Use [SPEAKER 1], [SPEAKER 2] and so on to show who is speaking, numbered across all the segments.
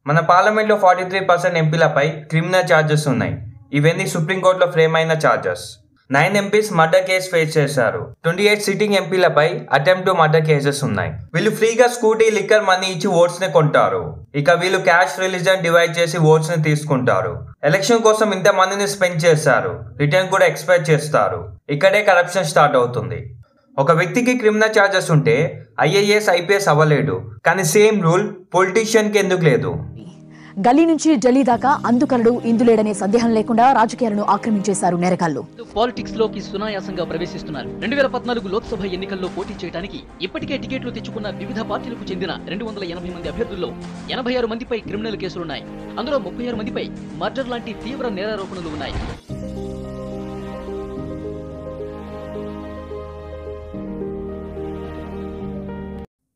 [SPEAKER 1] మన పార్లమెంట్లో 43% ఎంపీలపై criminal charges ఉన్నాయి. ఇవన్నీ సుప్రీంకోర్టులో ఫ్రేమ్ అయిన charges. 9 MPs murder case face చేశారు. 28 సిట్టింగ్ ఎంపీలపై అటెంప్ట్ టు మర్డర్ కేసెస్ ఉన్నాయి. వీళ్ళు ఫ్రీగా స్కూటీ, లిక్కర్ మనీ ఇచ్చి ఓట్స్ ని కొంటారు. ఇక వీళ్ళు క్యాష్, రిలీజన్ డివైడ్ చేసి ఓట్స్ ని తీసుకుంటారు. ఎలక్షన్ కోసం ఇంత మనీని స్పెండ్ చేస్తారు, రిటర్న్ కూడా ఎక్స్పెక్ట్ చేస్తారు. ఇక్కడే కరప్షన్ స్టార్ట్ అవుతుంది. ఒక వ్యక్తికి క్రిమినల్ ఛార్జెస్ ఉంటే ఐఏఎస్, ఐపీఎస్ అవ్వలేడు. కానీ సేమ్ రూల్ పొలిటీషియన్ కి ఎందుకు లేదు?
[SPEAKER 2] గల్లీ నుంచి ఢిల్లీ దాకా అందుకలడు ఇందులేడనే సందేహం లేకుండా రాజకీయాలను ఆక్రమించేశారు నేరగాళ్లు.
[SPEAKER 3] పాలిటిక్స్ లోకి సునాయాసంగా ప్రవేశిస్తున్నారు. 2014 లోక్సభ ఎన్నికల్లో పోటీ చేయడానికి ఇప్పటికే టికెట్లు తెచ్చుకున్న వివిధ పార్టీలకు చెందిన 280 మంది అభ్యర్థుల్లో 86 మందిపై క్రిమినల్ కేసులున్నాయి. అందులో 36 మందిపై మర్డర్ లాంటి తీవ్ర నేరారోపణలు ఉన్నాయి.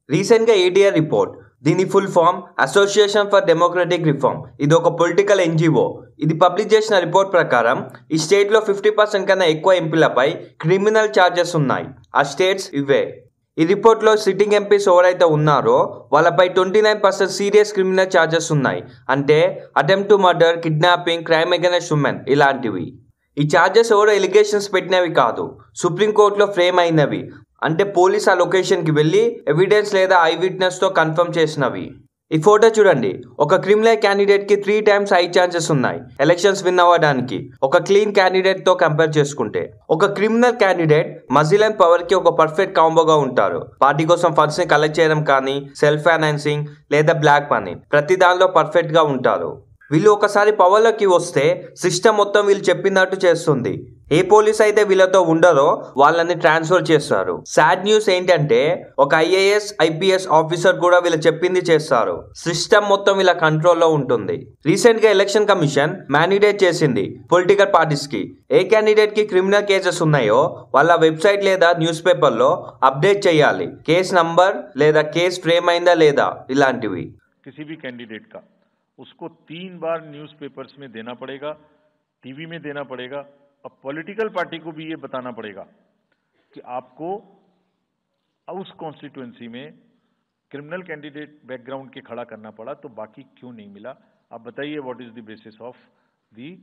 [SPEAKER 1] రీసెంట్ గా ఏటీఆర్ రిపోర్ట్, దీని full form association for democratic reform, ఇది ఒక పొలిటికల్ ఎన్జిఓ. ఇది పబ్లిష్ చేసిన రిపోర్ట్ ప్రకారం ఈ స్టేట్ లో 50% కన్నా ఎక్కువ ఎంపీలపై క్రిమినల్ ఛార్జెస్ ఉన్నాయి. ఆ స్టేట్స్ ఇవే. ఈ రిపోర్ట్ లో సిట్టింగ్ ఎంపీస్ ఎవరైతే ఉన్నారో వాళ్ళపై 29% సీరియస్ క్రిమినల్ ఛార్జెస్ ఉన్నాయి. అంటే attempt to murder, kidnapping, crime against women ఇలాంటివి. ఈ ఛార్జెస్ ఎవరో ఎలిగేషన్స్ పెట్టినవి కాదు, సుప్రీంకోర్టులో ఫ్రేమ్ అయినవి. అంటే పోలీస్ ఆ లొకేషన్కి వెళ్ళి ఎవిడెన్స్ లేదా ఐ విట్నెస్ తో కన్ఫర్మ్ చేసినవి. ఈ ఫోటో చూడండి. ఒక క్రిమినల్ క్యాండిడేట్ కి 3 times హై ఛాన్సెస్ ఉన్నాయి ఎలక్షన్స్ విన్ అవ్వడానికి, ఒక క్లీన్ క్యాండిడేట్ తో కంపేర్ చేసుకుంటే. ఒక criminal candidate muscle and power కి ఒక పర్ఫెక్ట్ కాంబోగా ఉంటారు. పార్టీ కోసం ఫండ్స్ ని కలెక్ట్ చేయడం కానీ, సెల్ఫ్ ఫైనాన్సింగ్ లేదా బ్లాక్ మనీ, ప్రతి దానిలో పర్ఫెక్ట్ గా ఉంటారు. వీళ్ళు ఒకసారి పవర్లోకి వస్తే సిస్టమ్ మొత్తం వీళ్ళు చెప్పినట్టు చేస్తుంది. ఏ పోలీస్ అయితే వీళ్ళతో ఉండరో వాళ్ళని ట్రాన్స్ఫర్ చేస్తారు. సాడ్ న్యూస్ ఏంటంటే ఒక ఐఏఎస్, ఐపీఎస్ ఆఫీసర్ కూడా వీళ్ళు చెప్పింది చేస్తారు. సిస్టమ్ మొత్తం వీళ్ళ కంట్రోల్లో ఉంటుంది. రీసెంట్ గా ఎలక్షన్ కమిషన్ మ్యాండేట్ చేసింది పొలిటికల్ పార్టీస్ కి ఏ క్యాండిడేట్ కి క్రిమినల్ కేసెస్ ఉన్నాయో వాళ్ళ వెబ్సైట్ లేదా న్యూస్ పేపర్ లో అప్డేట్ చేయాలి. కేసు నంబర్ లేదా కేసు ఫ్రేమ్ అయిందా లేదా ఇలాంటివి.
[SPEAKER 4] किसी भी कैंडिडेट का उसको 3 बार न्यूज़पेपर्स में देना पड़ेगा, टीवी में देना पड़ेगा, और पॉलिटिकल पार्टी को भी ये बताना पड़ेगा कि आपको उस कॉन्स्टिट्यूएंसी में क्रिमिनल कैंडिडेट बैकग्राउंड के खड़ा करना पड़ा, तो बाकी क्यों नहीं मिला? आप बताइए, what is the basis of the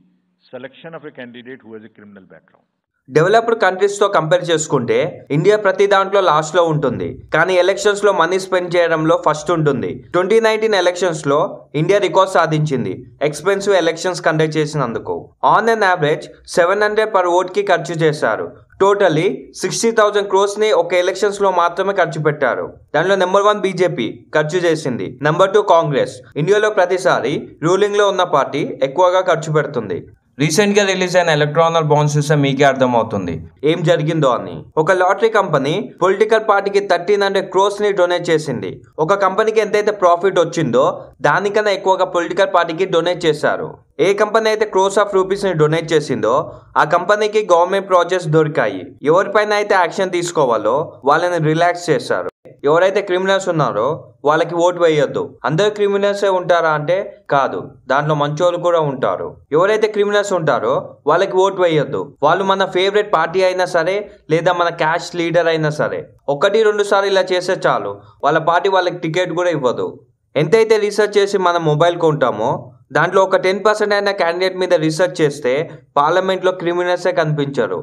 [SPEAKER 4] selection of a candidate who has a criminal background?
[SPEAKER 1] Developed countries తో కంపేర్ చేసుకుంటే ఇండియా ప్రతి దాంట్లో లాస్ట్ లో ఉంటుంది. కానీ ఎలక్షన్స్ లో మనీ స్పెండ్ చేయడంలో ఫస్ట్ ఉంటుంది. 2019 ఎలక్షన్స్ లో ఇండియా రికార్డ్ సాధించింది ఎక్స్పెన్సివ్ ఎలక్షన్స్ కండక్ట్ చేసినందుకు. On an average 700 per vote కి ఖర్చు చేశారు. టోటలీ 60,000 crores ని ఒక ఎలక్షన్స్ లో మాత్రమే ఖర్చు పెట్టారు. దానిలో నెంబర్ 1 బీజేపీ ఖర్చు చేసింది, నెంబర్ 2 కాంగ్రెస్. ఇండియాలో ప్రతిసారి రూలింగ్ లో ఉన్న పార్టీ ఎక్కువగా ఖర్చు పెడుతుంది. రీసెంట్ గా రిలీజ్ అయిన ఎలక్ట్రానల్ బాండ్స్ చూస్తే మీకే అర్థమవుతుంది ఏం జరిగిందో అని. ఒక లాటరీ కంపెనీ పొలిటికల్ పార్టీకి 1300 crores ని డొనేట్ చేసింది. ఒక కంపెనీకి ఎంతైతే ప్రాఫిట్ వచ్చిందో దానికన్నా ఎక్కువగా పొలిటికల్ పార్టీకి డొనేట్ చేశారు. ఏ కంపెనీ అయితే క్రోర్స్ ఆఫ్ రూపీస్ ని డొనేట్ చేసిందో ఆ కంపెనీకి గవర్నమెంట్ ప్రాజెక్ట్స్ దొరికాయి. ఎవరిపైన అయితే యాక్షన్ తీసుకోవాలో వాళ్ళని రిలాక్స్ చేశారు. ఎవరైతే క్రిమినల్స్ ఉన్నారో వాళ్ళకి ఓటు వేయొద్దు. అందరు క్రిమినల్సే ఉంటారా అంటే కాదు, దాంట్లో మంచోళ్ళు కూడా ఉంటారు. ఎవరైతే క్రిమినల్స్ ఉంటారో వాళ్ళకి ఓటు వేయొద్దు. వాళ్ళు మన ఫేవరెట్ పార్టీ అయినా సరే లేదా మన క్యాష్ లీడర్ అయినా సరే 1-2 సార్లు ఇలా చేస్తే చాలు, వాళ్ళ పార్టీ వాళ్ళకి టికెట్ కూడా ఇవ్వదు. ఎంతైతే రీసెర్చ్ చేసి మనం మొబైల్ కొంటామో దాంట్లో ఒక 10% అయిన క్యాండిడేట్ మీద రీసెర్చ్ చేస్తే పార్లమెంట్లో క్రిమినల్సే కనిపించరు.